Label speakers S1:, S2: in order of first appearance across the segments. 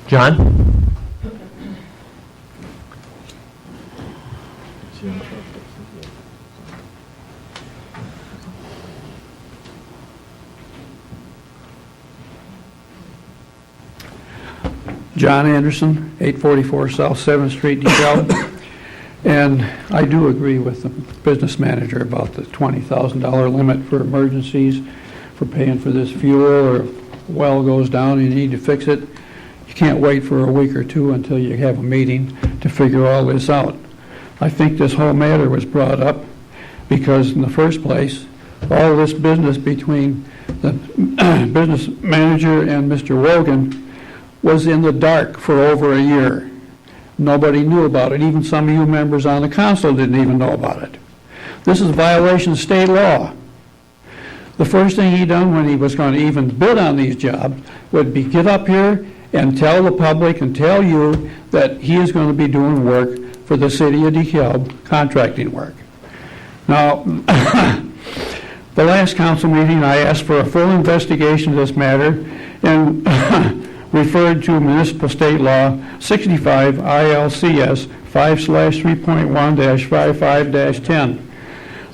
S1: John?
S2: John Anderson, 844 South 7th Street, DeKalb. And I do agree with the business manager about the $20,000 limit for emergencies, for paying for this fuel, or if a well goes down and you need to fix it. You can't wait for a week or two until you have a meeting to figure all this out. I think this whole matter was brought up because in the first place, all this business between the business manager and Mr. Wogan was in the dark for over a year. Nobody knew about it. Even some of you members on the council didn't even know about it. This is a violation of state law. The first thing he done when he was going to even bid on these jobs would be get up here and tell the public and tell you that he is going to be doing work for the city of DeKalb, contracting work. Now, the last council meeting, I asked for a full investigation of this matter and referred to municipal state law 65 ILCS 5/3.1-55-10.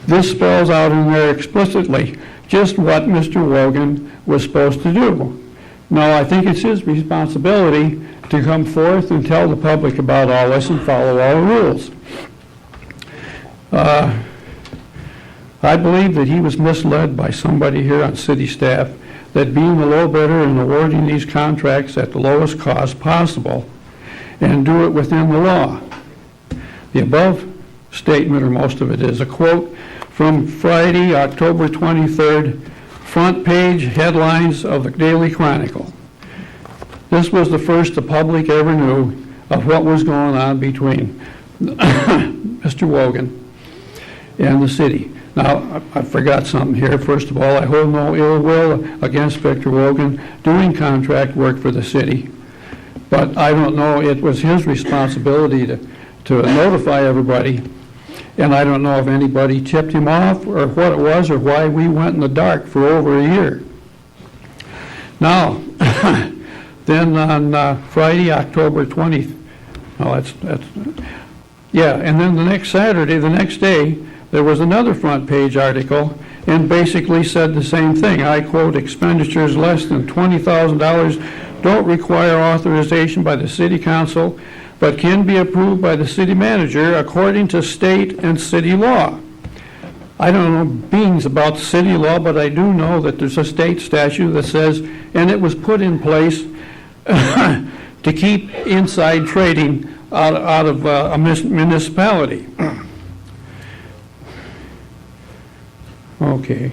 S2: This spells out in there explicitly just what Mr. Wogan was supposed to do. Now, I think it's his responsibility to come forth and tell the public about all this and follow all the rules. I believe that he was misled by somebody here on city staff that being the low bidder and awarding these contracts at the lowest cost possible and do it within the law. The above statement, or most of it, is a quote from Friday, October 23rd, front page headlines of the Daily Chronicle. This was the first the public ever knew of what was going on between Mr. Wogan and the city. Now, I forgot something here. First of all, I hold no ill will against Victor Wogan doing contract work for the city. But I don't know, it was his responsibility to notify everybody. And I don't know if anybody tipped him off or what it was or why we went in the dark for over a year. Now, then on Friday, October 20th, and then the next Saturday, the next day, there was another front page article and basically said the same thing. I quote, expenditures less than $20,000 don't require authorization by the city council, but can be approved by the city manager according to state and city law. I don't know beans about city law, but I do know that there's a state statute that says, and it was put in place to keep inside trading out of a municipality. Okay.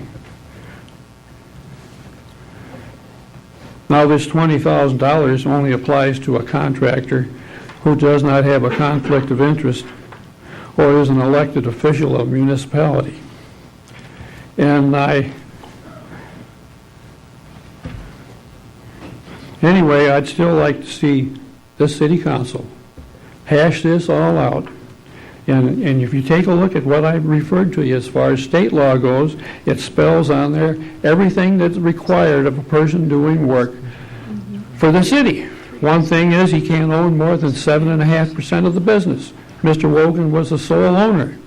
S2: Now this $20,000 only applies to a contractor who does not have a conflict of interest or is an elected official of a municipality. And anyway, I'd still like to see the city council hash this all out. And if you take a look at what I referred to you as far as state law goes, it spells on there everything that's required of a person doing work for the city. One thing is he can't own more than 7.5% of the business. Mr. Wogan was the sole owner.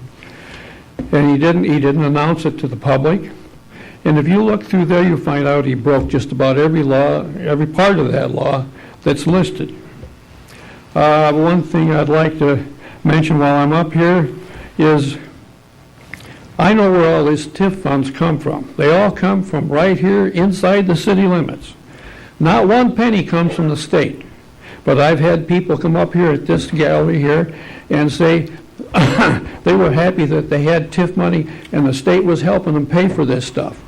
S2: And he didn't announce it to the public. And if you look through there, you'll find out he broke just about every law, every part of that law that's listed. One thing I'd like to mention while I'm up here is I know where all these TIF funds come from. They all come from right here inside the city limits. Not one penny comes from the state. But I've had people come up here at this gallery here and say they were happy that they had TIF money and the state was helping them pay for this stuff.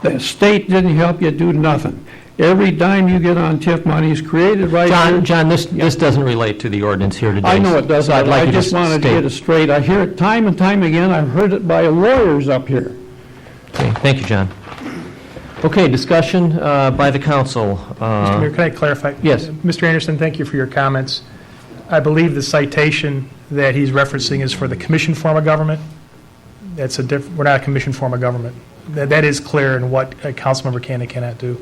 S2: The state didn't help you do nothing. Every dime you get on TIF money is created right here.
S1: John, this doesn't relate to the ordinance here today.
S2: I know it doesn't.
S1: So I'd like
S2: I just wanted to get it straight. I hear it time and time again. I've heard it by lawyers up here.
S1: Okay, thank you, John. Okay, discussion by the council.
S3: Mr. Mayor, can I clarify?
S1: Yes.
S3: Mr. Anderson, thank you for your comments. I believe the citation that he's referencing is for the commission form of government. That's we're not a commission form of government. That is clear in what a council member can and cannot do.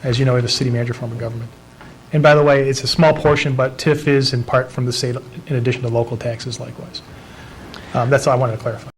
S3: As you know, we have a city manager form of government. And by the way, it's a small portion, but TIF is in part from the state in addition to local taxes likewise. That's all I wanted to clarify.